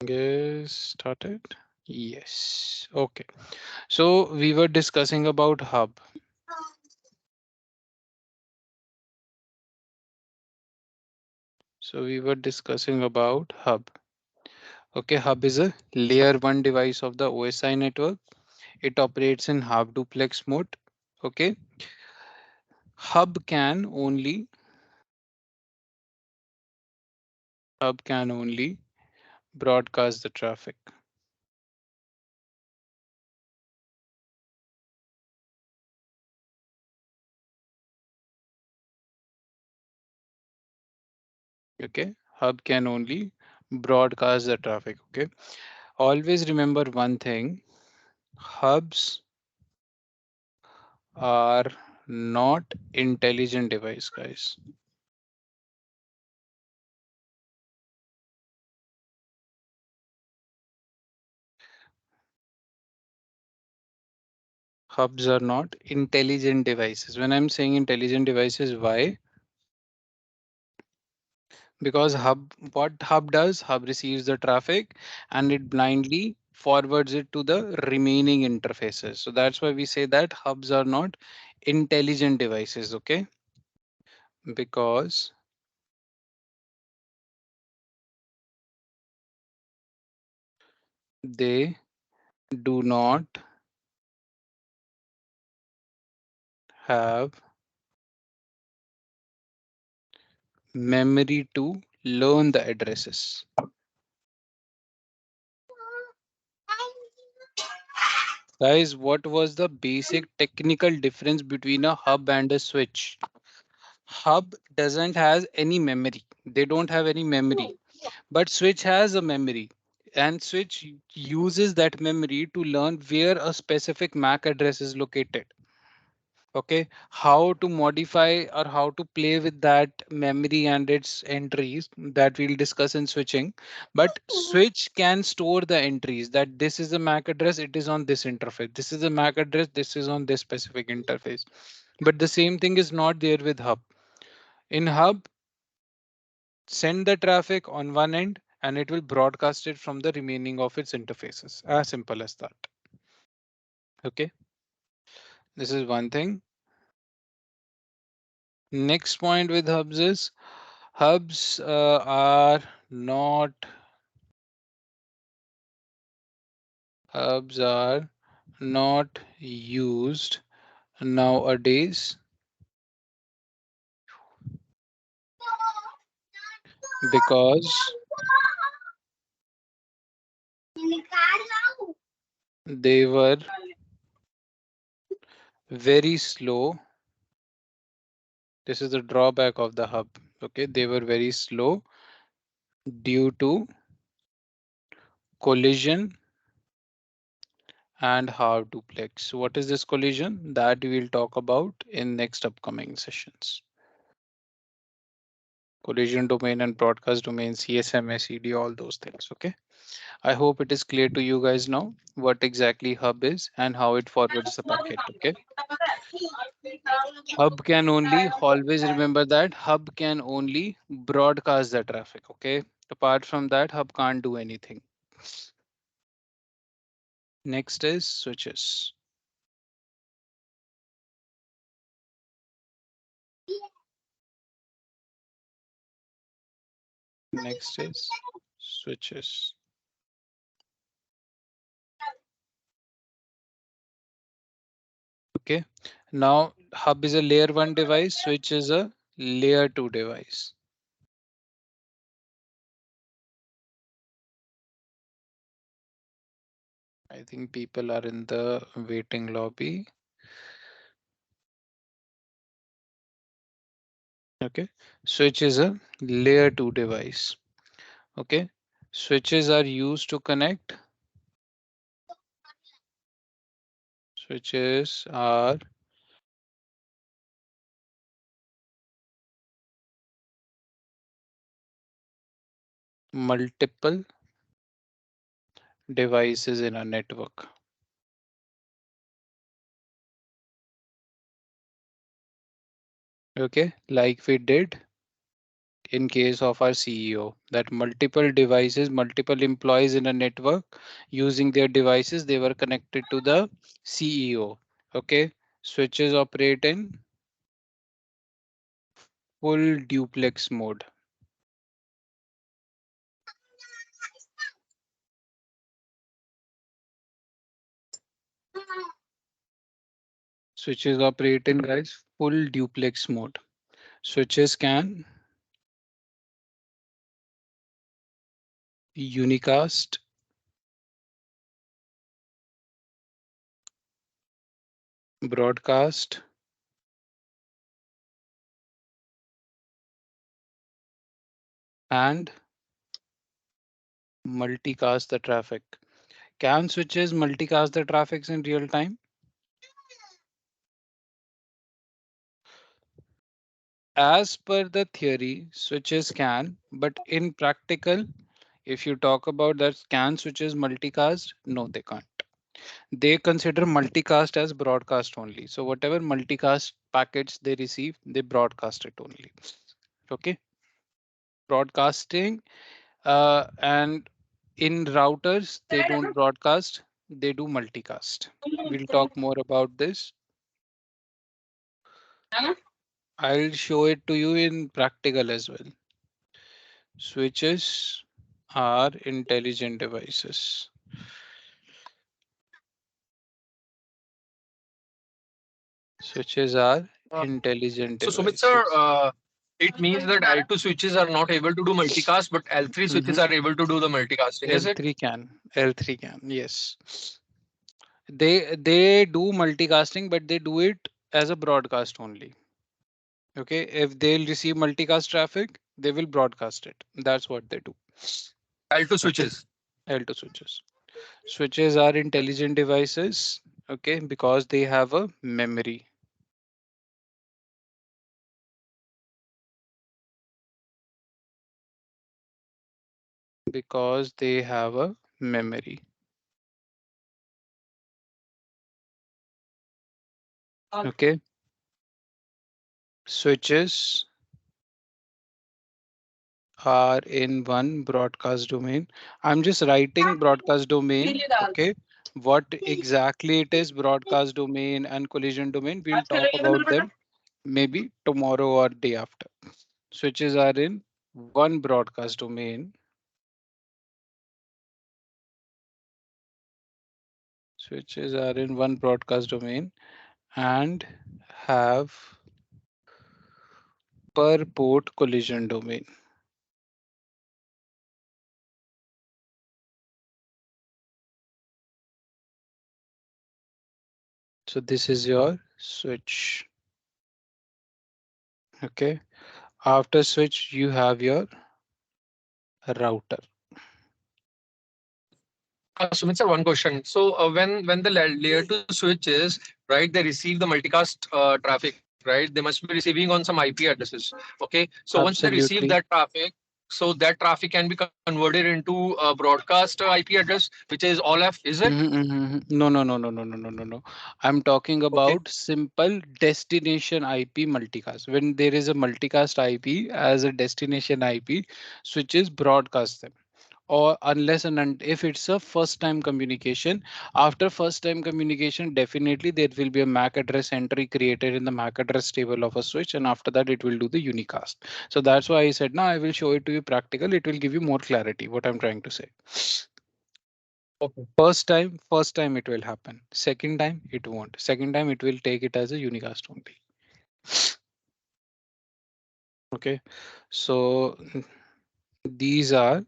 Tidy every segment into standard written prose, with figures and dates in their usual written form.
Is started. Yes. Okay. So we were discussing about hub. So we were discussing about hub. Okay, hub is a layer one device of the OSI network. It operates in half duplex mode. Okay, hub can only broadcast the traffic. Okay, hub can only broadcast the traffic. Okay, always remember one thing: hubs are not intelligent device, guys. Hubs are not intelligent devices. When I'm saying intelligent devices, why? Because what hub does, hub receives the traffic and it blindly forwards it to the remaining interfaces. So that's why we say that hubs are not intelligent devices. Okay, because they do not have memory to learn the addresses. Guys, what was the basic technical difference between a hub and a switch? Hub doesn't has any memory. They don't have any memory, but switch has a memory, and switch uses that memory to learn where a specific MAC address is located. Okay, how to modify or how to play with that memory and its entries, that we'll discuss in switching. But switch can store the entries that this is a MAC address, it is on this interface, this is a MAC address, this is on this specific interface. But the same thing is not there with hub. In hub, send the traffic on one end and it will broadcast it from the remaining of its interfaces. As simple as that. Okay, this is one thing. Next point with hubs is hubs not hubs are not used nowadays because they were very slow. This is the drawback of the hub. Okay, they were very slow due to collision and hard duplex. What is this collision? That we'll talk about in next upcoming sessions. Collision domain and broadcast domain, CSMA, CD, all those things. Okay. I hope it is clear to you guys now what exactly hub is and how it forwards the packet. Okay. Hub can only always remember that hub can only broadcast the traffic. Okay. Apart from that, hub can't do anything. Next is switches. Next is switches. Okay. Now hub is a layer one device, switch is a layer two device. I think people are in the waiting lobby. Okay. Switch is a layer two device. Okay. Switches are used to connect. Switches are multiple devices in a network. Okay. Like we did in case of our CEO, that multiple devices, multiple employees in a network using their devices, they were connected to the CEO. Okay, switches operate in full duplex mode. Switches operate in, guys, full duplex mode. Switches can unicast, broadcast, and multicast the traffic. Can switches multicast the traffics in real time? As per the theory, switches can, but in practical, if you talk about that, can switches multicast? No, they can't. They consider multicast as broadcast only. So whatever multicast packets they receive, they broadcast it only. Okay, broadcasting, and in routers, they don't broadcast, they do multicast. We'll talk more about this. I'll show it to you in practical as well. Switches are intelligent devices. Switches are intelligent So Sumit sir, devices. it means that L2 switches are not able to do multicast, but L3 switches Mhm. are able to do the multicasting. Is it? L3 can. L3 can. Yes. They do multicasting, but they do it as a broadcast only. Okay. If they'll receive multicast traffic, they will broadcast it. That's what they do. L2 Okay. switches. L2 switches. Switches are intelligent devices. Okay, because they have a memory. Because they have a memory. Okay. Switches are in one broadcast domain. I'm just writing broadcast domain. Okay. What exactly it is, broadcast domain and collision domain, we'll talk about them maybe tomorrow or day after. Switches are in one broadcast domain. Switches are in one broadcast domain and have per port collision domain. So this is your switch. Okay. After switch, you have your router. Sumit sir, one question. So when the layer 2 switches, right, they receive the multicast traffic, right? They must be receiving on some IP addresses. Okay. So once they receive Absolutely. that traffic, so that traffic can be converted into a broadcast IP address, which is all F. Is it? No, no, no, no, no, no, no, no, no. I'm talking Okay. about simple destination IP multicast. When there is a multicast IP as a destination IP, switches broadcast them. Or unless and if it's a first time communication, after first time communication, definitely there will be a MAC address entry created in the MAC address table of a switch, and after that it will do the unicast. So that's why I said now I will show it to you practical. It will give you more clarity what I'm trying to say. Okay. First time it will happen. Second time it won't. Second time it will take it as a unicast only. Okay. So these are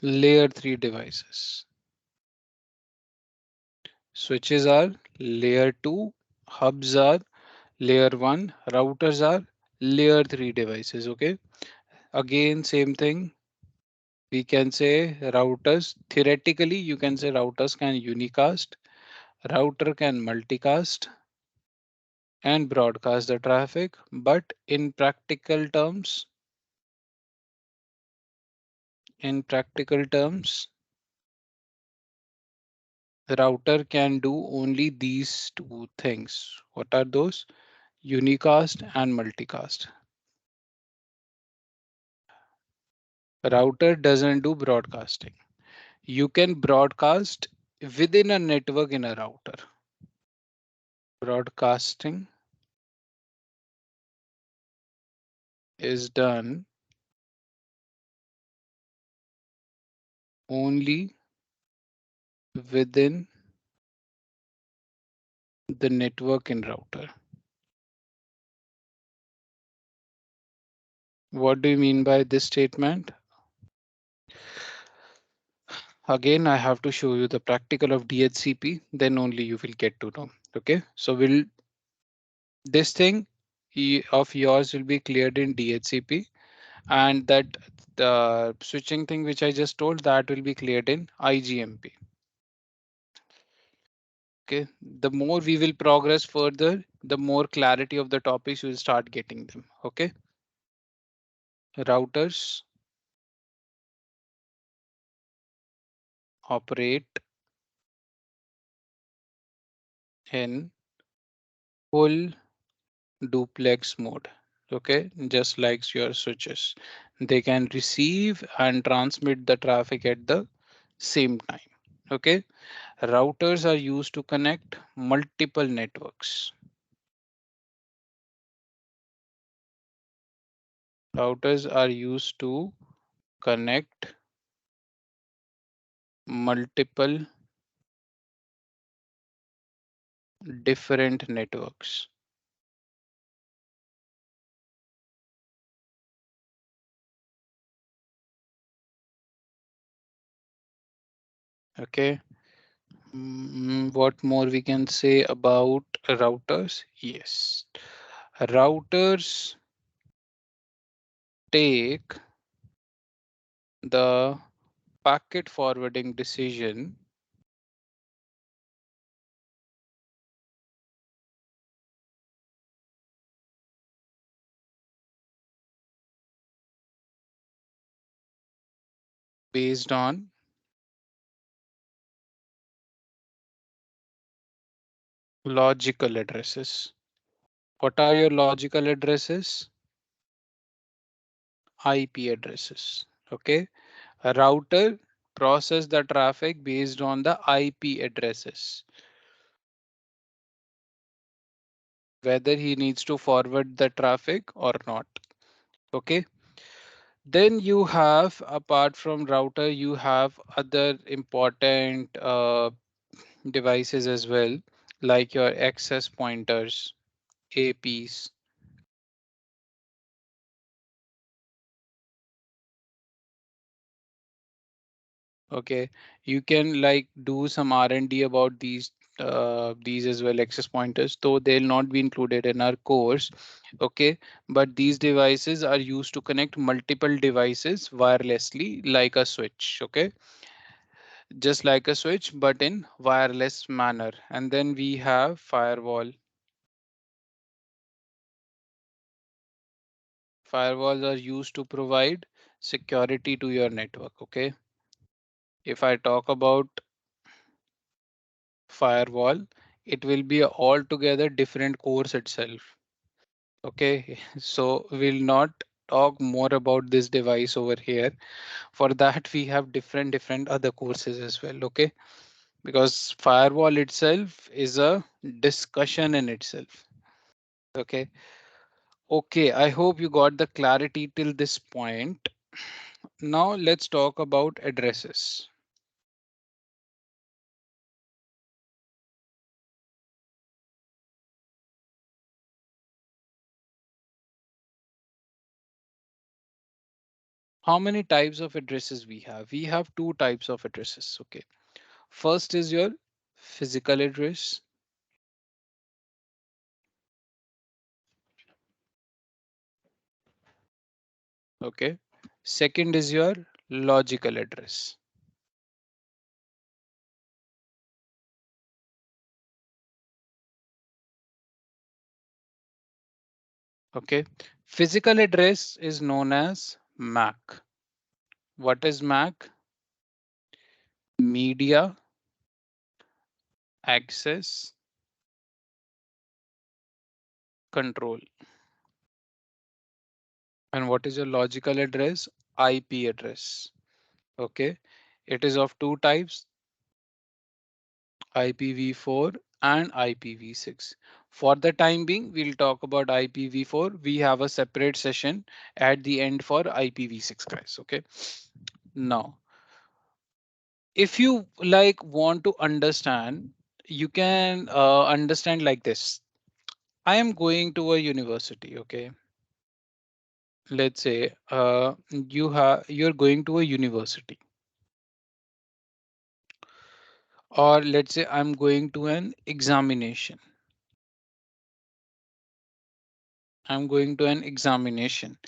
layer 3 devices. Switches are layer 2, hubs are layer 1, routers are layer 3 devices. Okay. Again, same thing. We can say routers. Theoretically, you can say routers can unicast, router can multicast and broadcast the traffic. But in practical terms, the router can do only these two things. What are those? Unicast and multicast. Router doesn't do broadcasting. You can broadcast within a network in a router. Broadcasting is done only within the network in router. What do you mean by this statement? Again, I have to show you the practical of DHCP, then only you will get to know. Okay, so will this thing of yours will be cleared in DHCP, and that the switching thing which I just told, that will be cleared in IGMP. Okay, the more we will progress further, the more clarity of the topics you will start getting them. Okay, routers operate in full duplex mode. Okay, just like your switches, they can receive and transmit the traffic at the same time. Okay, routers are used to connect multiple networks. Routers are used to connect multiple different networks. Okay. What more we can say about routers? Yes, routers take the packet forwarding decision based on logical addresses. What are your logical addresses? IP addresses. Okay. A router process the traffic based on the IP addresses, whether he needs to forward the traffic or not. Okay. Then you have, apart from router, you have other important devices as well, like your access pointers, APs. Okay, you can like do some R&D about these as well, access pointers, though they'll not be included in our course. Okay, but these devices are used to connect multiple devices wirelessly, like a switch. Okay, just like a switch, but in wireless manner. And then we have firewall. Firewalls are used to provide security to your network. Okay, if I talk about firewall, it will be a altogether different course itself. Okay, so we'll not talk more about this device over here. For that, we have different other courses as well. Okay, because firewall itself is a discussion in itself. Okay, okay, I hope you got the clarity till this point. Now let's talk about addresses. How many types of addresses we have? We have two types of addresses. Okay, first is your physical address. Okay, second is your logical address. Okay, physical address is known as MAC. What is MAC? Media access control. And what is your logical address? IP address. Okay, it is of two types, IPv4 and IPv6. For the time being, we'll talk about IPv4. We have a separate session at the end for IPv6, guys. Okay, now if you like want to understand, you can understand like this. I am going to a university. Okay, let's say you're going to a university, or let's say I'm going to an examination. I'm going to an examination.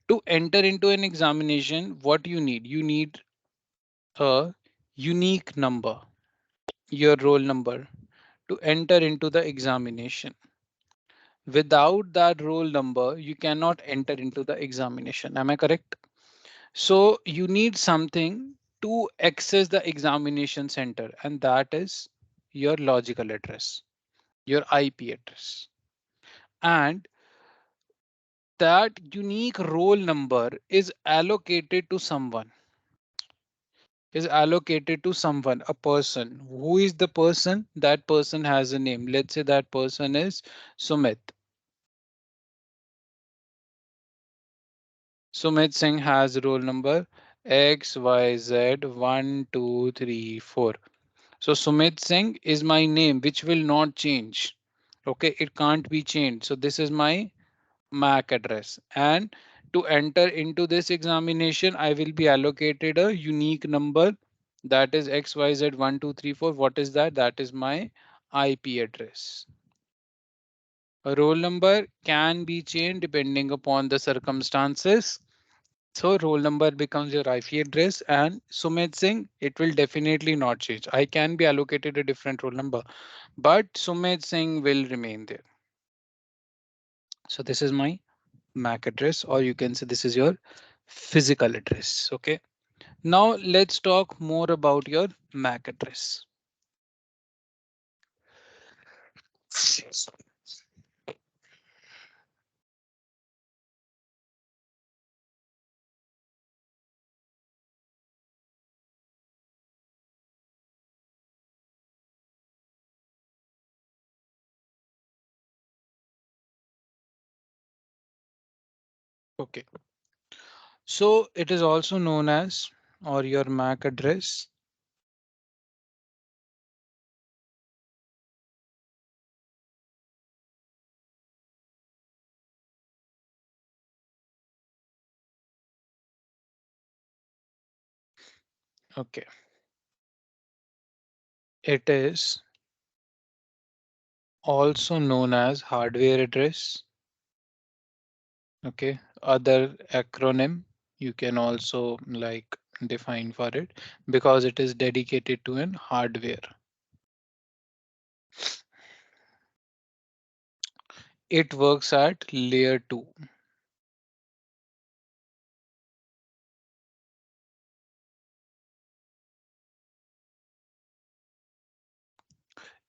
To enter into an examination, what you need a unique number, your roll number, to enter into the examination. Without that roll number, you cannot enter into the examination. Am I correct? So you need something to access the examination center, and that is your logical address, your IP address. And that unique roll number is allocated to someone, a person. Who is the person? That person has a name. Let's say that person is Sumit. Sumit Singh has roll number XYZ1234. So Sumit Singh is my name, which will not change. Okay, it can't be changed. So this is my MAC address. And to enter into this examination, I will be allocated a unique number, that is XYZ1234. What is that? That is my IP address. A roll number can be changed depending upon the circumstances. So roll number becomes your IP address, and Sumit Singh, it will definitely not change. I can be allocated a different roll number, but Sumit Singh will remain there. So this is my MAC address, or you can say this is your physical address. Okay. Now let's talk more about your MAC address. Okay. So it is also known as, or your MAC address. Okay. It is also known as hardware address. Okay. Other acronym you can also like define for it, because it is dedicated to an hardware. It works at layer 2.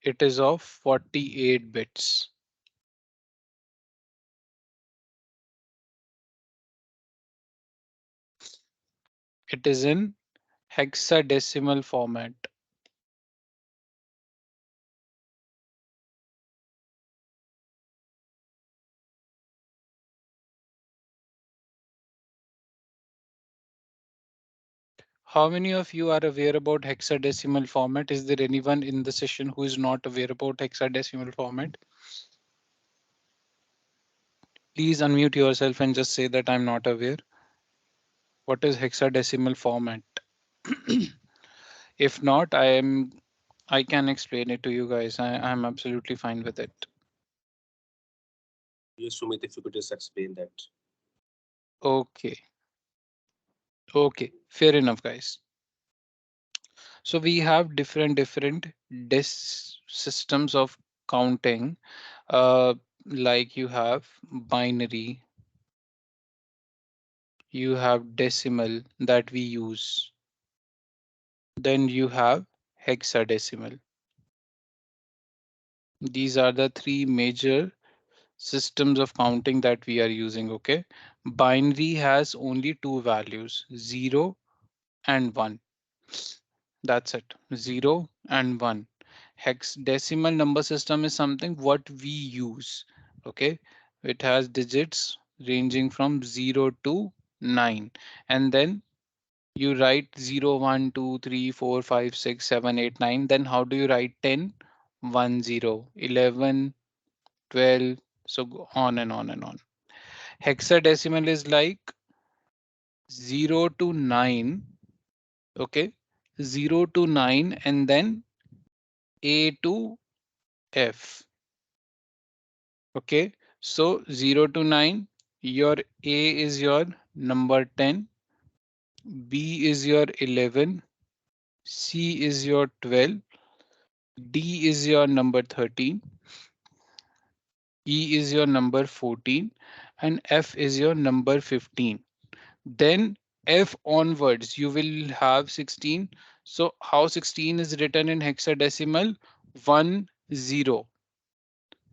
It is of 48 bits. It is in hexadecimal format. How many of you are aware about hexadecimal format? Is there anyone in the session who is not aware about hexadecimal format? Please unmute yourself and just say that I'm not aware. What is hexadecimal format? If not, I can explain it to you guys. I'm absolutely fine with it. Yes, Sumit, if you could just explain that. Okay. Okay. Fair enough, guys. So we have different systems of counting. Like you have binary, you have decimal that we use, then you have hexadecimal. These are the three major systems of counting that we are using. Okay, Binary has only two values, 0 and 1. That's it, 0 and 1. Hexadecimal number system is something what we use. Okay, it has digits ranging from 0 to 9, and then you write 0, 1, 2, 3, 4, 5, 6, 7, 8, 9. Then how do you write 10? 1, 0, 11, 12, so go on and on and on. Hexadecimal is like 0 to 9. Okay, 0 to 9, and then A to F. Okay, so 0 to 9, your A is your number 10, B is your 11, C is your 12, D is your number 13, E is your number 14, and F is your number 15. Then F onwards, you will have 16. So how 16 is written in hexadecimal? 1, 0.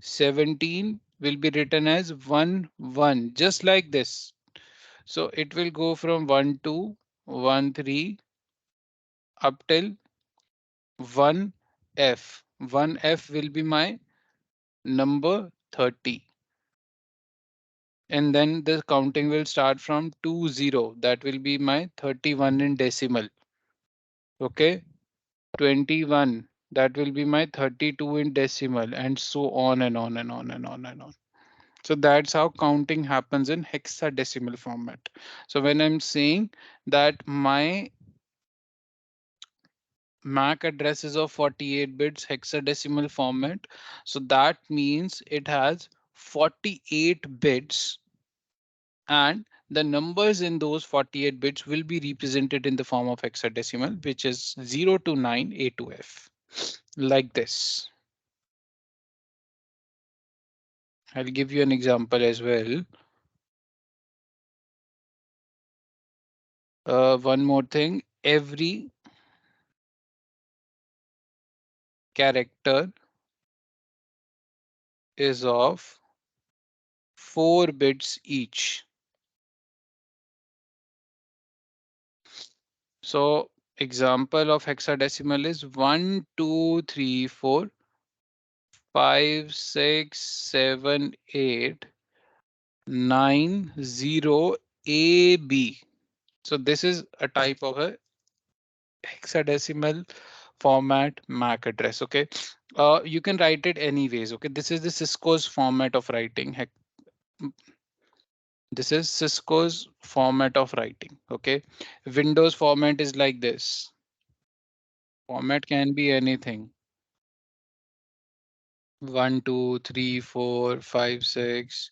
17 will be written as 1, 1, just like this. So it will go from 1, 2, 1, 3 up till 1F. 1F will be my number 30. And then the counting will start from 2, 0. That will be my 31 in decimal. Okay, 21. That will be my 32 in decimal, and so on and on and on and on and on. So that's how counting happens in hexadecimal format. So when I'm saying that my MAC address is of 48 bits hexadecimal format, so that means it has 48 bits, and the numbers in those 48 bits will be represented in the form of hexadecimal, which is 0 to 9 A to F, like this. I'll give you an example as well. One more thing, every character is of 4 bits each. So example of hexadecimal is 1, 2, 3, 4, 5, 6, 7, 8, 9, 0, AB. So this is a type of a hexadecimal format MAC address. Okay, you can write it anyways. Okay, this is the Cisco's format of writing. This is Cisco's format of writing. Okay, Windows format is like this. Format can be anything. 1, 2, 3, 4, 5, 6.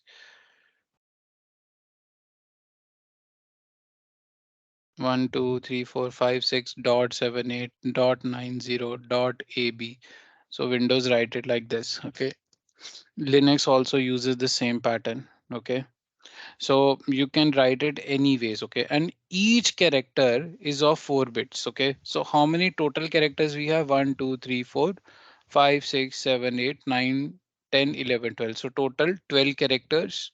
1, 2, 3, 4, 5, 6 dot 7, 8 dot 90 dot AB. So Windows write it like this. Okay. Linux also uses the same pattern. Okay. So you can write it anyways. Okay. And each character is of 4 bits. Okay. So how many total characters we have? 1, 2, 3, 4, 5, 6, 7, 8, 9, 10, 11, 12. So total 12 characters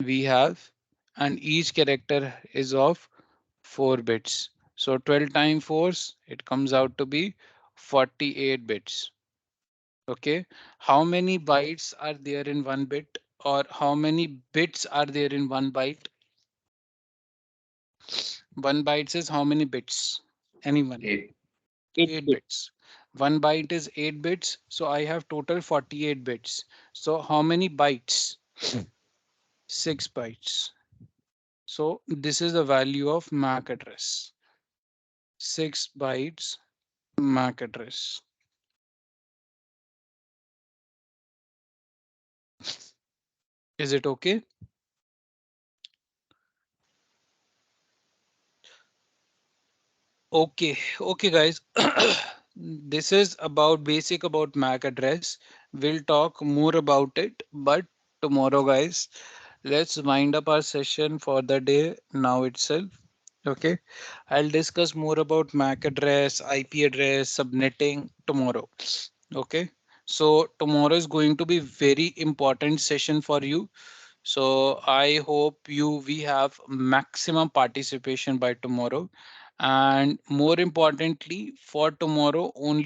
we have, and each character is of 4 bits. So 12 times 4, it comes out to be 48 bits. Okay, how many bytes are there in 1 bit, or how many bits are there in 1 byte? 1 byte is how many bits? Anyone? 8 bits. 1 byte is 8 bits, so I have total 48 bits. So how many bytes? 6 bytes. So this is the value of MAC address. 6 bytes MAC address. Is it okay? Okay, guys. This is about basic about MAC address. We'll talk more about it, but tomorrow, guys, let's wind up our session for the day now itself. Okay, I'll discuss more about MAC address, IP address, subnetting tomorrow. Okay, so tomorrow is going to be very important session for you. So I hope we have maximum participation by tomorrow, and more importantly, for tomorrow only